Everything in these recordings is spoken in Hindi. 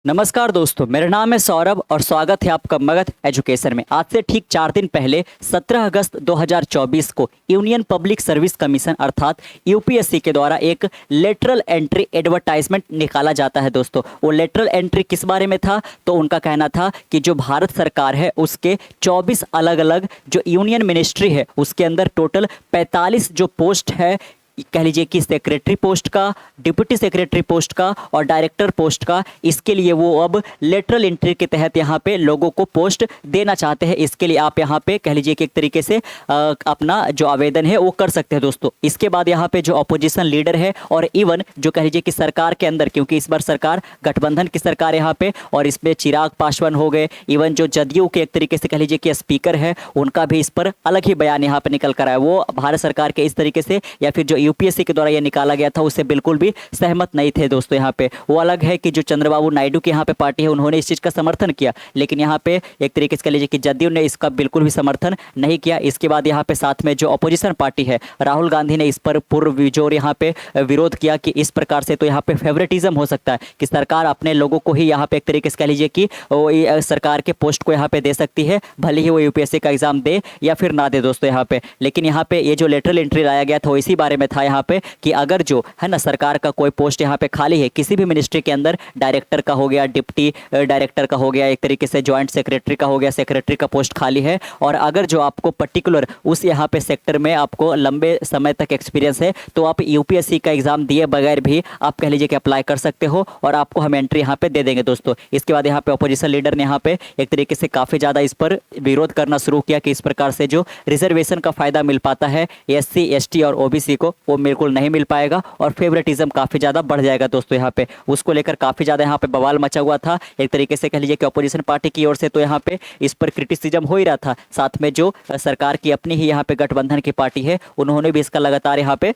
नमस्कार दोस्तों, मेरा नाम है सौरभ और स्वागत है आपका मगध एजुकेशन में। आज से ठीक 4 दिन पहले 17 अगस्त 2024 को यूनियन पब्लिक सर्विस कमीशन अर्थात यूपीएससी के द्वारा एक लेटरल एंट्री एडवर्टाइजमेंट निकाला जाता है। दोस्तों, वो लेटरल एंट्री किस बारे में था? तो उनका कहना था कि जो भारत सरकार है उसके 24 अलग अलग जो यूनियन मिनिस्ट्री है उसके अंदर टोटल 45 जो पोस्ट है, कह लीजिए कि सेक्रेटरी पोस्ट का, डिप्टी सेक्रेटरी पोस्ट का और डायरेक्टर पोस्ट का, इसके लिए वो अब लेटरल एंट्री के तहत यहाँ पे लोगों को पोस्ट देना चाहते हैं। इसके लिए आप यहाँ पे कह लीजिए कि एक तरीके से अपना जो आवेदन है वो कर सकते हैं। दोस्तों, इसके बाद यहाँ पे जो अपोजिशन लीडर है और इवन जो कह लीजिए कि सरकार के अंदर, क्योंकि इस बार सरकार गठबंधन की सरकार यहाँ पे और इसमें चिराग पासवान हो गए, इवन जो जदयू के एक तरीके से कह लीजिए कि स्पीकर है उनका भी इस पर अलग ही बयान यहाँ पे निकल कर आया। वो भारत सरकार के इस तरीके से या फिर जो यूपीएससी के द्वारा ये निकाला गया था उससे बिल्कुल भी सहमत नहीं थे। दोस्तों, यहाँ पे वो अलग है कि जो चंद्रबाबू नायडू की यहाँ पे पार्टी है उन्होंने इस चीज़ का समर्थन किया, लेकिन यहाँ पे एक तरीके से कह लीजिए कि जदयू ने इसका बिल्कुल भी समर्थन नहीं किया। इसके बाद यहाँ पे साथ में जो अपोजिशन पार्टी है राहुल गांधी ने इस पर पुरजोर यहाँ पे विरोध किया कि इस प्रकार से तो यहाँ पे फेवरेटिज्म हो सकता है कि सरकार अपने लोगों को ही यहाँ पे एक तरीके से कह लीजिए कि सरकार के पोस्ट को यहाँ पे दे सकती है, भले ही वो यूपीएससी का एग्जाम दे या फिर ना दे। दोस्तों, यहाँ पे लेकिन यहाँ पे ये जो लेटरल एंट्री लाया गया था इसी बारे में था यहाँ पे कि अगर जो है ना सरकार का कोई पोस्ट यहाँ पे खाली है किसी भी मिनिस्ट्री के अंदर, डायरेक्टर का हो गया, डिप्टी डायरेक्टर का हो गया, एक तरीके से ज्वाइंट सेक्रेटरी का हो गया, सेक्रेटरी का पोस्ट खाली है और अगर जो आपको पर्टिकुलर उस यहाँ पे सेक्टर में आपको लंबे समय तक एक्सपीरियंस है तो आप यूपीएससी का एग्जाम दिए बगैर भी आप कह लीजिए कि अप्लाई कर सकते हो और आपको हम एंट्री यहाँ पे दे देंगे। दोस्तों, इसके बाद यहाँ पे अपोजिशन लीडर ने यहाँ पे एक तरीके से काफ़ी ज़्यादा इस पर विरोध करना शुरू किया कि इस प्रकार से जो रिजर्वेशन का फायदा मिल पाता है एससी, एसटी और ओबीसी को वो बिल्कुल नहीं मिल पाएगा और फेवरेटिज्म काफ़ी ज़्यादा बढ़ जाएगा। दोस्तों, यहाँ पे उसको लेकर काफ़ी ज़्यादा यहाँ पे बवाल मचा हुआ था। एक तरीके से कह लीजिए कि अपोजिशन पार्टी की ओर से तो यहाँ पे इस पर क्रिटिसिज्म हो ही रहा था, साथ में जो सरकार की अपनी ही यहाँ पे गठबंधन की पार्टी है उन्होंने भी इसका लगातार यहाँ पे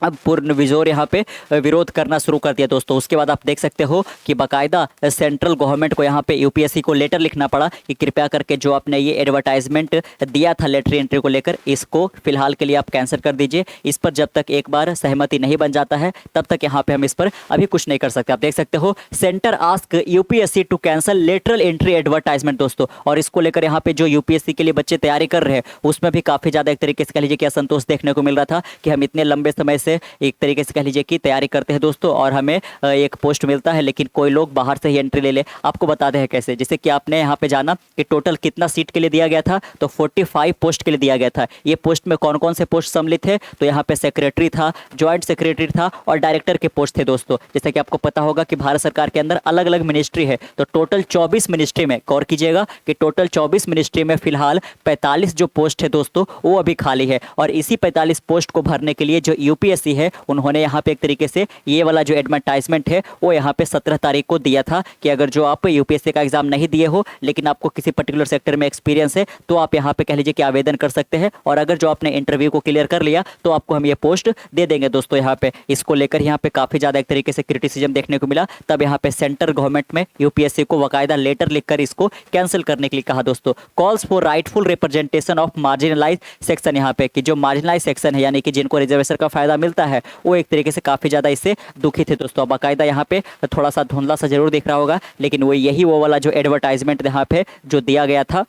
अब पूर्ण विजोर यहाँ पे विरोध करना शुरू कर दिया। दोस्तों, उसके बाद आप देख सकते हो कि बाकायदा सेंट्रल गवर्नमेंट को यहाँ पे यूपीएससी को लेटर लिखना पड़ा कि कृपया करके जो आपने ये एडवर्टाइजमेंट दिया था लेटर एंट्री को लेकर, इसको फिलहाल के लिए आप कैंसिल कर दीजिए। इस पर जब तक एक बार सहमति नहीं बन जाता है तब तक यहाँ पे हम इस पर अभी कुछ नहीं कर सकते। आप देख सकते हो centre ask UPSC to cancel lateral entry advertisement. दोस्तों, और इसको लेकर यहाँ पे जो यूपीएससी के लिए बच्चे तैयारी कर रहे हैं उसमें भी काफ़ी ज़्यादा एक तरीके से कह लीजिए कि असंतोष देखने को मिल रहा था कि हम इतने लंबे समय से एक तरीके से कह लीजिए कि तैयारी करते हैं दोस्तों और हमें एक पोस्ट मिलता है लेकिन कोई लोग बाहर से ही एंट्री ले ले। आपको बता दें कैसे, जैसे कि आपने यहाँ पे जाना कि टोटल कितना सीट के लिए दिया गया था, तो 45 पोस्ट के लिए दिया गया था। ये पोस्ट में कौन कौन से पोस्ट सम्मिलित थे? तो यहाँ पे सेक्रेटरी था, ज्वाइंट सेक्रेटरी था और डायरेक्टर के पोस्ट थे। दोस्तों, जैसे कि आपको पता होगा कि भारत सरकार के अंदर अलग अलग मिनिस्ट्री है, तो टोटल 24 मिनिस्ट्री में, गौर कीजिएगा कि टोटल 24 मिनिस्ट्री में फिलहाल 45 जो पोस्ट है दोस्तों वो अभी खाली है और इसी 45 पोस्ट को भरने के लिए जो यूपीएससी है उन्होंने यहाँ पे एक तरीके से ये वाला जो एडवर्टाइजमेंट है वो यहाँ पे 17 तारीख को दिया था कि अगर जो आप यूपीएससी का एग्जाम नहीं दिए हो लेकिन आपको किसी पर्टिकुलर सेक्टर में एक्सपीरियंस है तो आप यहाँ पे कह लीजिए कि आवेदन कर सकते हैं और अगर जो आपने इंटरव्यू को क्लियर कर लिया तो आपको हम ये पोस्ट दे देंगे। दोस्तों, यहाँ पे इसको लेकर यहाँ पे काफ़ी ज़्यादा एक तरीके से क्रिटिसिज्म देखने को मिला। तब यहाँ पे सेंट्रल गवर्नमेंट में यूपीएससी को बाकायदा लेटर लिखकर इसको कैंसिल करने के लिए कहा। दोस्तों, calls for rightful representation of marginalise section, यहाँ पे कि जो मार्जिनलाइज सेक्शन है यानी कि जिनको रिजर्वेशन का फायदा मिलता है वो एक तरीके से काफ़ी ज़्यादा इससे दुखी थे। दोस्तों, बाकायदा यहाँ पे थोड़ा सा धुंधला सा जरूर दिख रहा होगा लेकिन वो वाला जो एडवर्टाइजमेंट यहाँ पे जो दिया गया था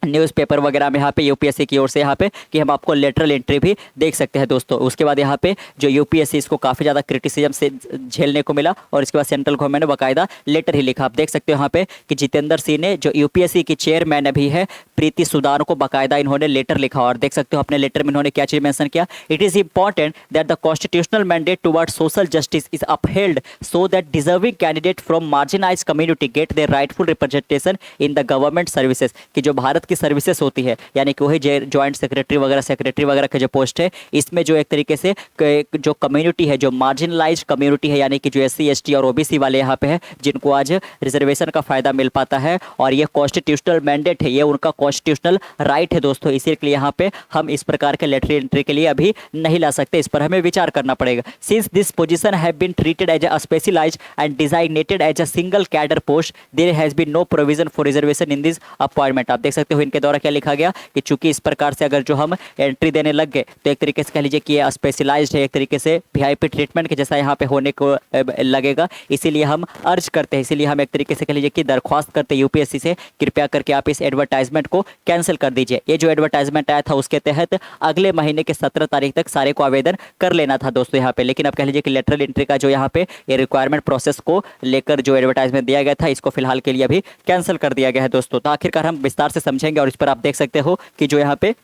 न्यूज़पेपर वगैरह में यहाँ पे यूपीएससी की ओर से यहाँ पे कि हम आपको लेटरल एंट्री भी देख सकते हैं। दोस्तों, उसके बाद यहाँ पे जो यूपीएससी इसको काफ़ी ज़्यादा क्रिटिसिज्म से झेलने को मिला और इसके बाद सेंट्रल गवर्नमेंट ने बाकायदा लेटर ही लिखा। आप देख सकते हो यहाँ पे कि जितेंद्र सिंह ने जो यूपीएससी की चेयरमैन अभी है प्रीति सुदान को बाकायदा इन्होंने लेटर लिखा और देख सकते हो अपने लेटर में इन्होंने क्या चीज़ मेंशन किया, it is important that the constitutional mandate toward social justice is upheld so that deserving candidate from marginalise community get their rightful representation in the government services, कि जो भारत की सर्विसेज होती है यानी कि वही ज्वाइंट सेक्रेटरी वगैरह के जो पोस्ट है इसमें जो एक तरीके से जो कम्युनिटी है, जो मार्जिनलाइज कम्युनिटी है यानी कि जो एससी, एसटी और ओबीसी वाले यहाँ पे है जिनको आज रिजर्वेशन का फायदा मिल पाता है और ये कॉन्स्टिट्यूशनल मैंडेट है, ये उनका कॉन्स्टिट्यूशनल राइट है। दोस्तों, इसीलिए यहाँ पे हम इस प्रकार के लेटर एंट्री के लिए अभी नहीं ला सकते, इस पर हमें विचार करना पड़ेगा। Since this position have been treated as a specialised and designated as a single cadre post there has been no provision for reservation in this appointment. आप देख सकते हो इनके द्वारा क्या लिखा गया कि चूंकि इस प्रकार से अगर जो हम एंट्री देने लग गए तो एक तरीके से कह लीजिए कि ये स्पेशलाइज्ड है, एक तरीके से वीआईपी ट्रीटमेंट के जैसा यहाँ पे होने को लगेगा। इसीलिए हम अर्ज करते हैं, इसीलिए हम एक तरीके से कह लीजिए कि दरख्वास्त करते हैं यूपीएससी से, कृपया करके आप इस एडवर्टाइजमेंट को कैंसिल कर दीजिए। ये जो एडवर्टाइजमेंट आया था उसके तहत अगले महीने के 17 तारीख तक सारे को आवेदन कर लेना था दोस्तों यहाँ पे, लेकिन अब कह लीजिए कि लेटरल एंट्री का जो यहाँ पे ये रिक्वायरमेंट प्रोसेस को लेकर जो एडवर्टाइजमेंट दिया गया था इसको फिलहाल के लिए अभी कैंसिल कर दिया गया है दोस्तों। तो आखिरकार हम विस्तार से समझेंगे और इस पर आप देख सकते हो कि जो यहाँ पे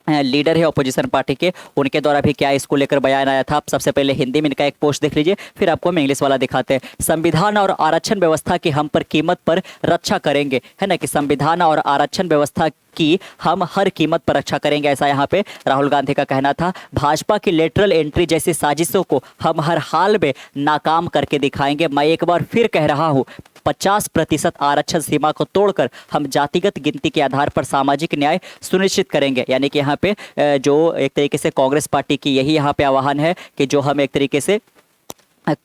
लीडर है अपोजिशन पार्टी के, उनके द्वारा भी क्या इसको लेकर बयान आया था। आप सबसे पहले हिंदी में इनका एक पोस्ट देख लीजिए, फिर आपको हम इंग्लिश वाला दिखाते हैं। संविधान और आरक्षण व्यवस्था की हम पर कीमत पर रक्षा करेंगे, है ना, कि संविधान और आरक्षण व्यवस्था की हम हर कीमत पर रक्षा करेंगे, ऐसा यहाँ पे राहुल गांधी का कहना था। भाजपा की लेटरल एंट्री जैसी साजिशों को हम हर हाल में नाकाम करके दिखाएंगे। मैं एक बार फिर कह रहा हूँ, 50% आरक्षण सीमा को तोड़कर हम जातिगत गिनती के आधार पर सामाजिक न्याय सुनिश्चित करेंगे। यानी कि यहाँ पे जो एक तरीके से कांग्रेस पार्टी की यही यहाँ पे आह्वान है कि जो हम एक तरीके से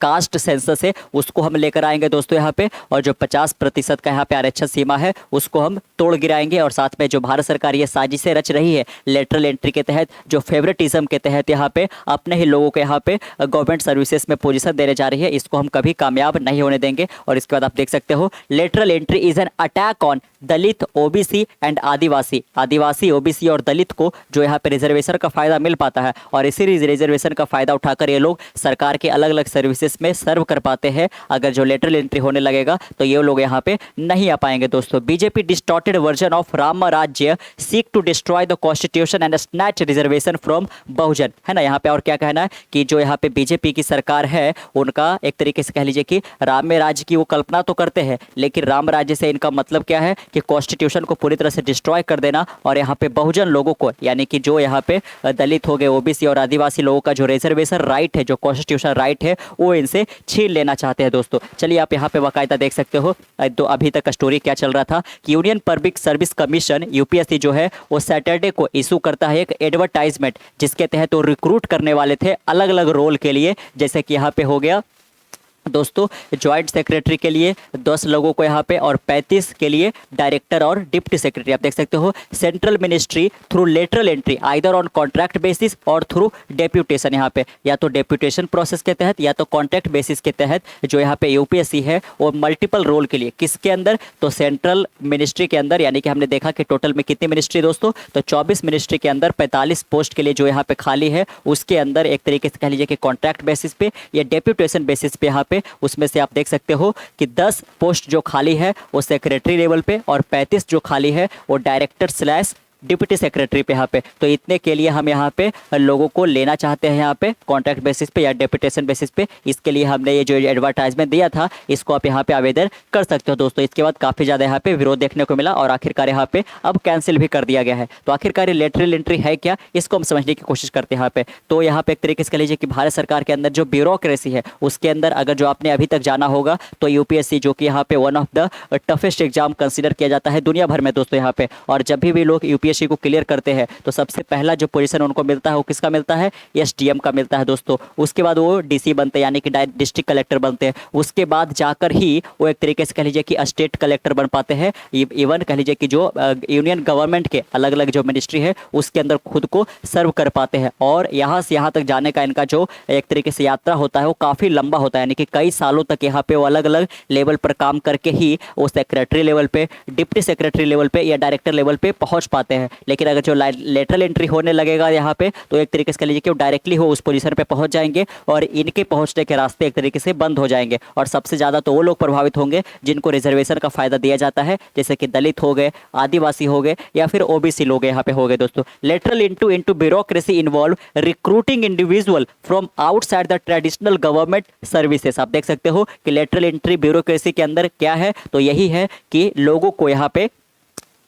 कास्ट सेंसस है उसको हम लेकर आएंगे दोस्तों यहाँ पे, और जो 50% का यहाँ पे आरक्षण सीमा है उसको हम तोड़ गिराएंगे। और साथ में जो भारत सरकार ये साजिशें रच रही है लेटरल एंट्री के तहत, जो फेवरेटिज्म के तहत यहाँ पे अपने ही लोगों को यहाँ पे गवर्नमेंट सर्विसेज में पोजीशन देने जा रही है, इसको हम कभी कामयाब नहीं होने देंगे। और इसके बाद आप देख सकते हो, lateral entry is an attack on Dalit, OBC and Adivasi. Adivasi, OBC और दलित को जो यहाँ पे रिजर्वेशन का फायदा मिल पाता है, और इसी रिजर्वेशन का फायदा उठाकर ये लोग सरकार के अलग अलग सर्विसेज में सर्व कर पाते हैं। अगर जो लेटरल एंट्री होने लगेगा तो ये लोग यहाँ पे नहीं आ पाएंगे दोस्तों। BJP distorted version of Ram Rajya seek to destroy the constitution and snatch reservation from Bahujan, है ना। यहाँ पे और क्या कहना है कि जो यहाँ पे बीजेपी की सरकार है उनका एक तरीके से कह लीजिए कि राम राज्य की वो कल्पना तो करते हैं, लेकिन राम राज्य से इनका मतलब क्या है कि कॉन्स्टिट्यूशन को पूरी तरह से डिस्ट्रॉय कर देना, और यहाँ पे बहुजन लोगों को यानी कि जो यहाँ पे दलित हो गए, ओबीसी और आदिवासी लोगों का जो रिजर्वेशन राइट है, जो कॉन्स्टिट्यूशन राइट है, वो इनसे छीन लेना चाहते हैं दोस्तों। चलिए आप यहाँ पे बाकायदा देख सकते हो तो अभी तक का स्टोरी क्या चल रहा था कि union public service commission UPSC जो है वो सैटरडे को इशू करता है एक एडवर्टाइजमेंट, जिसके तहत वो रिक्रूट करने वाले थे अलग अलग रोल के लिए। जैसे कि यहाँ पे हो गया दोस्तों ज्वाइंट सेक्रेटरी के लिए 10 लोगों को यहाँ पे, और 35 के लिए डायरेक्टर और डिप्टी सेक्रेटरी। आप देख सकते हो central ministry through lateral entry either on contract basis और थ्रू डेप्यूटेशन, यहाँ पे या तो डेप्यूटेशन प्रोसेस के तहत या तो कॉन्ट्रैक्ट बेसिस के तहत जो यहाँ पे यूपीएससी है वो मल्टीपल रोल के लिए, किसके अंदर, तो सेंट्रल मिनिस्ट्री के अंदर। यानी कि हमने देखा कि टोटल में कितनी मिनिस्ट्री दोस्तों, तो 24 मिनिस्ट्री के अंदर 45 पोस्ट के लिए जो यहाँ पे खाली है, उसके अंदर एक तरीके से कह लीजिए कि कॉन्ट्रैक्ट बेसिस पे या डेप्यूटेशन बेसिस पे यहाँ पे उसमें से आप देख सकते हो कि 10 पोस्ट जो खाली है वो सेक्रेटरी लेवल पे, और 35 जो खाली है वो डायरेक्टर स्लैश डिप्टी सेक्रेटरी पे यहाँ पे। तो इतने के लिए हम यहाँ पे लोगों को लेना चाहते हैं यहाँ पे कॉन्ट्रैक्ट बेसिस पे या डेप्यूटेशन बेसिस पे। इसके लिए हमने ये जो एडवर्टाइजमेंट दिया था इसको आप यहाँ पे आवेदन कर सकते हो दोस्तों। इसके बाद काफ़ी ज़्यादा यहाँ पे विरोध देखने को मिला और आखिरकार यहाँ पे अब कैंसिल भी कर दिया गया है। तो आखिरकार ये लेटरल एंट्री है क्या, इसको हम समझने की कोशिश करते हैं यहाँ पे। तो यहाँ पे एक तरीके से कह लीजिए कि भारत सरकार के अंदर जो ब्यूरोक्रेसी है उसके अंदर अगर जो आपने अभी तक जाना होगा तो यूपीएससी जो कि यहाँ पे one of the toughest exam consider किया जाता है दुनिया भर में दोस्तों यहाँ पे। और जब भी लोग यूपीएससी को क्लियर करते हैं तो सबसे पहला जो पोजीशन उनको मिलता है वो किसका मिलता है, एसडीएम का मिलता है दोस्तों। उसके बाद वो डीसी बनते हैं यानी कि डिस्ट्रिक्ट कलेक्टर बनते हैं। उसके बाद जाकर ही वो एक तरीके से कह लीजिए कि स्टेट कलेक्टर बन पाते हैं। इवन कह लीजिए कि जो यूनियन गवर्नमेंट के अलग अलग जो मिनिस्ट्री है उसके अंदर खुद को सर्व कर पाते हैं। और यहाँ से यहाँ तक जाने का इनका जो एक तरीके से यात्रा होता है वो काफ़ी लंबा होता है, यानी कि कई सालों तक यहाँ पे वो अलग अलग लेवल पर काम करके ही वो सेक्रेटरी लेवल पे, डिप्टी सेक्रेटरी लेवल पे या डायरेक्टर लेवल पे पहुँच पाते हैं। लेकिन अगर जो लेटरल एंट्री होने लगेगा यहाँ पे तो एक तरीके से कह लीजिए कि वो डायरेक्टली हो उस पोजीशन पे पहुंच जाएंगे और इनके पहुंचने के रास्ते एक तरीके से बंद हो जाएंगे। और सबसे ज़्यादा तो वो लोग प्रभावित होंगे जिनको रिजर्वेशन का फायदा दिया जाता है, जैसे कि दलित हो गए, आदिवासी हो गए या फिर ओबीसी लोग यहाँ पे हो गए दोस्तों। Lateral into bureaucracy involve recruiting individual from outside the traditional government services. आप देख सकते हो कि लेटरल एंट्री ब्यूरोक्रेसी के अंदर क्या है, तो यही है कि लोगों को यहाँ पे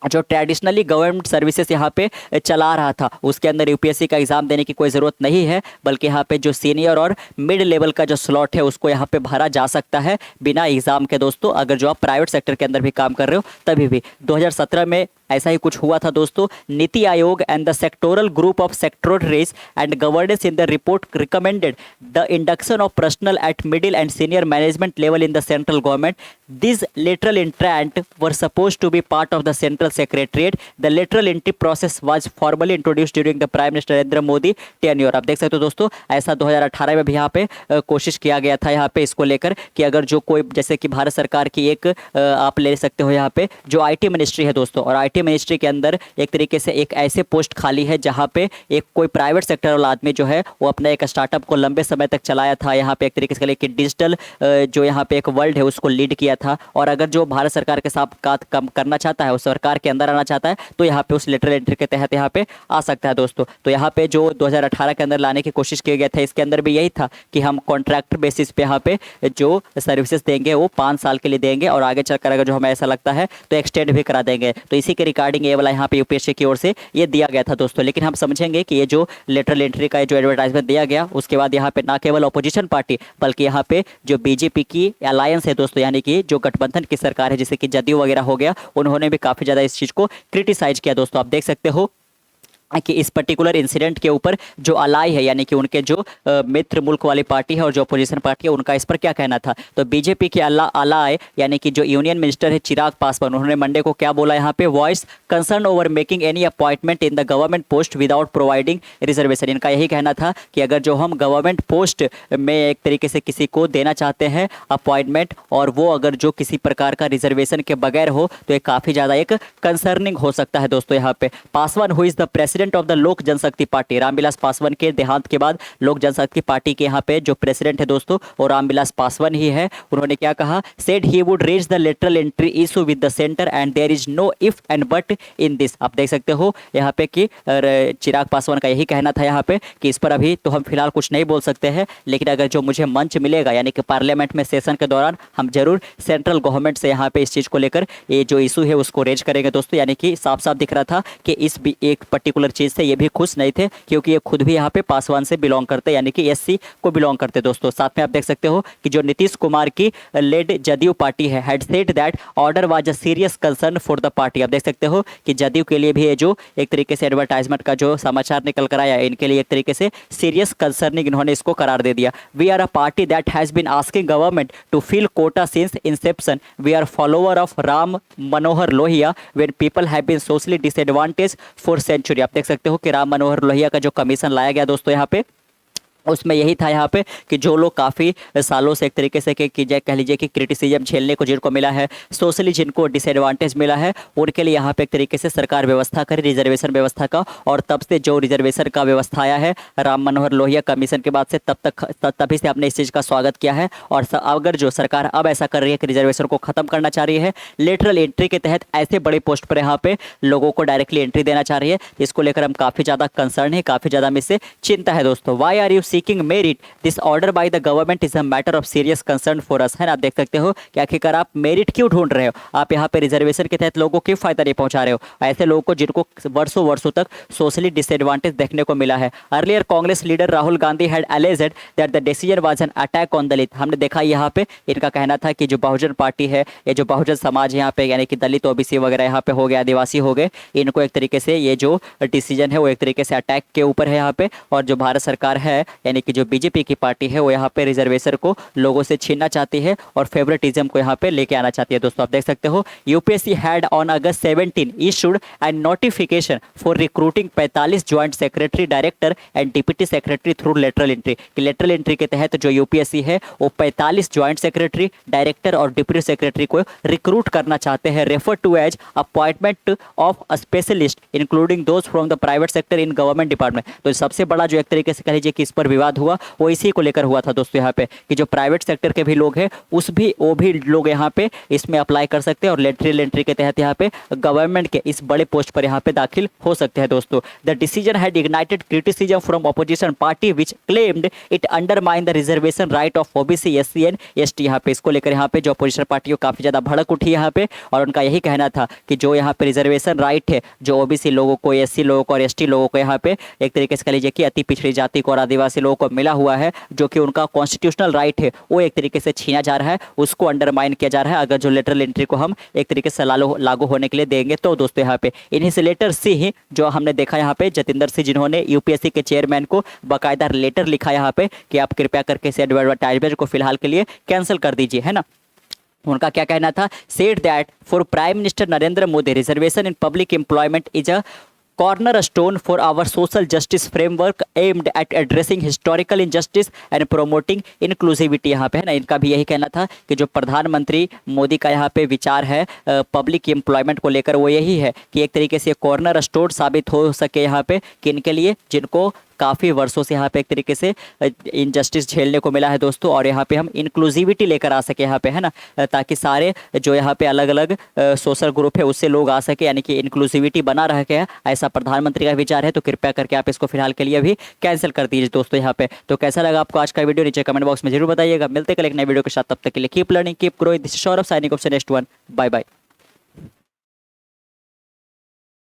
जो ट्रेडिशनली गवर्नमेंट सर्विसेज यहाँ पे चला रहा था उसके अंदर यूपीएससी का एग्ज़ाम देने की कोई ज़रूरत नहीं है, बल्कि यहाँ पे जो सीनियर और मिड लेवल का जो स्लॉट है उसको यहाँ पे भरा जा सकता है बिना एग्ज़ाम के दोस्तों, अगर जो आप प्राइवेट सेक्टर के अंदर भी काम कर रहे हो तभी भी। 2017 में ऐसा ही कुछ हुआ था दोस्तों। NITI Aayog and the sectoral group of secretariats and governance in the report recommended the induction of personnel at middle and senior management level in the central government. These lateral entrant were supposed to be part of the central secretariat. The lateral entry process was formally introduced during the Prime Minister Narendra Modi tenure। आप देख सकते हो दोस्तों, ऐसा 2018 में भी यहाँ पे कोशिश किया गया था यहाँ पे इसको लेकर कि अगर जो कोई जैसे कि भारत सरकार की एक आप ले सकते हो यहाँ पे जो आईटी मिनिस्ट्री है दोस्तों, और आईटी मिनिस्ट्री के अंदर एक तरीके से एक ऐसे पोस्ट खाली है जहाँ पे एक कोई प्राइवेट सेक्टर वाला आदमी जो है वो अपना एक स्टार्टअप को लंबे समय तक चलाया था यहाँ पे, एक तरीके से लेकर डिजिटल जो यहाँ पे एक वर्ल्ड है उसको लीड किया था। और अगर जो भारत सरकार के साथ काम करना चाहता है, उस सरकार के अंदर आना चाहता है, तो यहाँ पे उस लेटरल एंट्री के तहत यहाँ पे आ सकता है दोस्तों। तो यहाँ पे जो 2018 के अंदर लाने की कोशिश किया गया था, इसके अंदर भी यही था कि हम कॉन्ट्रैक्टर बेसिस पे यहाँ पे जो सर्विसेज देंगे वो 5 साल के लिए देंगे, और आगे चलकर अगर जो हमें ऐसा लगता है तो एक्सटेंड भी करा देंगे। तो इसी के रिगार्डिंग ये वाला यहाँ पे यूपीएससी की ओर से ये दिया गया था दोस्तों। लेकिन हम समझेंगे कि ये जो लेटरल एंट्री का जो एडवर्टाइजमेंट दिया गया, उसके बाद यहाँ पे ना केवल अपोजिशन पार्टी बल्कि यहाँ पे जो बीजेपी की अलायंस है दोस्तों, यानी कि जो गठबंधन की सरकार है जैसे कि जदयू वगैरह हो गया, उन्होंने भी काफी ज्यादा इस चीज को क्रिटिसाइज किया दोस्तों। आप देख सकते हो कि इस पर्टिकुलर इंसिडेंट के ऊपर जो अलाई है यानी कि उनके जो मित्र मुल्क वाली पार्टी है और जो अपोजिशन पार्टी है उनका इस पर क्या कहना था। तो बीजेपी के अलाई यानी कि जो यूनियन मिनिस्टर है चिराग पासवान, उन्होंने मंडे को क्या बोला यहाँ पे, voice concern over making any appointment in the government post without providing reservation. इनका यही कहना था कि अगर जो हम गवर्नमेंट पोस्ट में एक तरीके से किसी को देना चाहते हैं अपॉइंटमेंट, और वो अगर जो किसी प्रकार का रिजर्वेशन के बगैर हो, तो ये काफ़ी ज़्यादा एक कंसर्निंग हो सकता है दोस्तों। यहाँ पे Paswan who is the president of the लोक जनशक्ति पार्टी, रामविलास पासवान के देहांत के बाद लोक जनशक्ति पार्टी के यहाँ पे जो प्रेसिडेंट है दोस्तों वो रामविलास पासवान ही है। उन्होंने क्या कहा, said he would raise the lateral entry issue with the centre and there is no if and but in this. आप देख सकते हो यहाँ पे कि चिराग पासवान का यही कहना था यहाँ पे कि इस पर अभी तो हम फिलहाल कुछ नहीं बोल सकते हैं, लेकिन अगर जो मुझे मंच मिलेगा यानी कि पार्लियामेंट में सेशन के दौरान हम जरूर सेंट्रल गवर्नमेंट से यहाँ पे इस चीज़ को लेकर ये जो इशू है उसको रेज करेंगे दोस्तों। यानी कि साफ साफ दिख रहा था कि इस भी एक पर्टिकुलर चीज़ से ये भी खुश नहीं थे, क्योंकि ये खुद भी यहाँ पे पासवान से बिलोंग करते यानी कि एससी को बिलोंग करते दोस्तों। साथ में आप देख सकते हो कि जो नीतीश कुमार की लेड जदयू पार्टी है had said that order was a serious concern for the party. आप देख सकते हो कि जदयू के लिए भी ये जो एक तरीके से एडवर्टाइजमेंट का जो समाचार निकल कर आया, इनके लिए एक तरीके से सीरियस कंसर्निंग इन्होंने इसको करार दे दिया। We are a party that has been asking government to fill quota since inception. We are follower of Ram Manohar Lohia when people have been socially disadvantage for century. आप देख सकते हो कि राम मनोहर लोहिया का जो कमीशन लाया गया दोस्तों यहाँ पे, उसमें यही था यहाँ पे कि जो लोग काफ़ी सालों से एक तरीके से कह लीजिए कि क्रिटिसिज्म झेलने को जिनको मिला है, सोशली जिनको डिसएडवांटेज मिला है, उनके लिए यहाँ पे एक तरीके से सरकार व्यवस्था करे रिजर्वेशन व्यवस्था का। और तब से जो रिजर्वेशन का व्यवस्था आया है राम मनोहर लोहिया कमीशन के बाद से तभी से आपने इस चीज़ का स्वागत किया है। और अगर जो सरकार अब ऐसा कर रही है कि रिजर्वेशन को ख़त्म करना चाह रही है, लेटरल एंट्री के तहत ऐसे बड़े पोस्ट पर यहाँ पे लोगों को डायरेक्टली एंट्री देना चाह रही है, इसको लेकर हम काफ़ी ज़्यादा कंसर्न है, काफ़ी ज़्यादा हमें से चिंता है दोस्तों। Why are you seeking merit, this order by the government is a matter of serious concern for us. है ना, आप देख सकते हो कि आखिरकार आप मेरिट क्यों ढूंढ रहे हो, आप यहाँ पे रिजर्वेशन के तहत लोगों को क्यों फायदा नहीं पहुंचा रहे हो, ऐसे लोगों को जिनको वर्षों वर्षों तक सोशली डिसएडवांटेज देखने को मिला है। Earlier Congress leader Rahul Gandhi had alleged that the decision was an attack on Dalit. हमने देखा यहाँ पे इनका कहना था कि जो बहुजन पार्टी है, ये जो बहुजन समाज यहाँ पे यानी कि दलित ओबीसी वगैरह यहाँ पे हो गए, आदिवासी हो गए, इनको एक तरीके से ये जो डिसीजन है वो एक तरीके से अटैक के ऊपर है यहाँ पे। और जो भारत सरकार है यानी कि जो बीजेपी की पार्टी है वो यहाँ पे रिजर्वेशन को लोगों से छीनना चाहती है और फेवरेटिज्म को यहाँ पे लेके आना चाहती है दोस्तों। आप देख सकते हो UPSC had on August 17 issued and notification for recruiting 45 joint secretary director and deputy secretary through lateral entry. कि लेटरल एंट्री के तहत जो यूपीएससी है वो 45 ज्वाइंट सेक्रेटरी डायरेक्टर और डिप्टी सेक्रेटरी को रिक्रूट करना चाहते हैं, refer to as appointment of a specialist including those from the private sector in government department. तो सबसे बड़ा जो एक तरीके से कह लीजिए कि इस पर विवाद हुआ वो इसी को लेकर हुआ था दोस्तों यहाँ पे कि जो प्राइवेट सेक्टर के भी लोग हैं वो भी लोग यहाँ पे इसमें अप्लाई कर सकते हैं और लेटरल एंट्री के तहत यहाँ पे गवर्नमेंट के इस बड़े पोस्ट पर यहाँ पे दाखिल हो सकते हैं दोस्तों। The decision had ignited criticism from opposition party which claimed it undermine the reservation right of OBC SC and ST. यहाँ पे इसको लेकर यहाँ पे जो अपोजिशन पार्टी काफी ज्यादा भड़क उठी यहाँ पे और उनका यही कहना था कि जो यहाँ पे रिजर्वेशन राइट है जो ओबीसी लोगों को, एससी लोगों को और एसटी लोगों को यहाँ पे एक तरीके से कह लीजिए कि अति पिछड़ी जाति को और आदिवासी से लोगों को मिला हुआ है, जो कि उनका कॉन्स्टिट्यूशनल राइट है वो एक तरीके से छीना जा रहा है, उसको अंडरमाइन किया जा रहा है। अगर जो लेटरल एंट्री को हम एक तरीके से लागू होने के लिए देंगे तो दोस्तों यहाँ पे इन्हीं से लेटर सी ही जो हमने देखा यहाँ पे जतिंदर सिंह, जिन्होंने यूपीएससी के चेयरमैन को बाकायदा लेटर लिखा यहाँ पे कि आप कृपया करके इस एडवर्टाइजमेंट को फिलहाल के लिए कैंसिल कर दीजिए, है ना। उनका क्या कहना था, said that for prime minister Narendra Modi reservation in public employment is a cornerstone for our social justice framework aimed at addressing historical injustice and promoting inclusivity। यहाँ पे है ना, इनका भी यही कहना था कि जो प्रधानमंत्री मोदी का यहाँ पे विचार है पब्लिक एम्प्लॉयमेंट को लेकर, वो यही है कि एक तरीके से कॉर्नर स्टोन साबित हो सके यहाँ पे कि इनके लिए, जिनको काफ़ी वर्षों से यहाँ पे एक तरीके से इनजस्टिस झेलने को मिला है दोस्तों, और यहाँ पे हम इंक्लूसिविटी लेकर आ सके यहाँ पे, है ना, ताकि सारे जो यहाँ पे अलग अलग सोशल ग्रुप है उससे लोग आ सके, यानी कि इंक्लूसिविटी बना रह गया, ऐसा प्रधानमंत्री का विचार है। तो कृपया करके आप इसको फिलहाल के लिए अभी कैंसिल कर दीजिए दोस्तों यहाँ पे। तो कैसा लगा आपको आज का वीडियो, नीचे कमेंट बॉक्स में जरूर बताइएगा। मिलते कल एक नए वीडियो के साथ, तब तक के लिए keep learning, keep growing. This is Saurabh signing off से नेक्स्ट वन। Bye bye.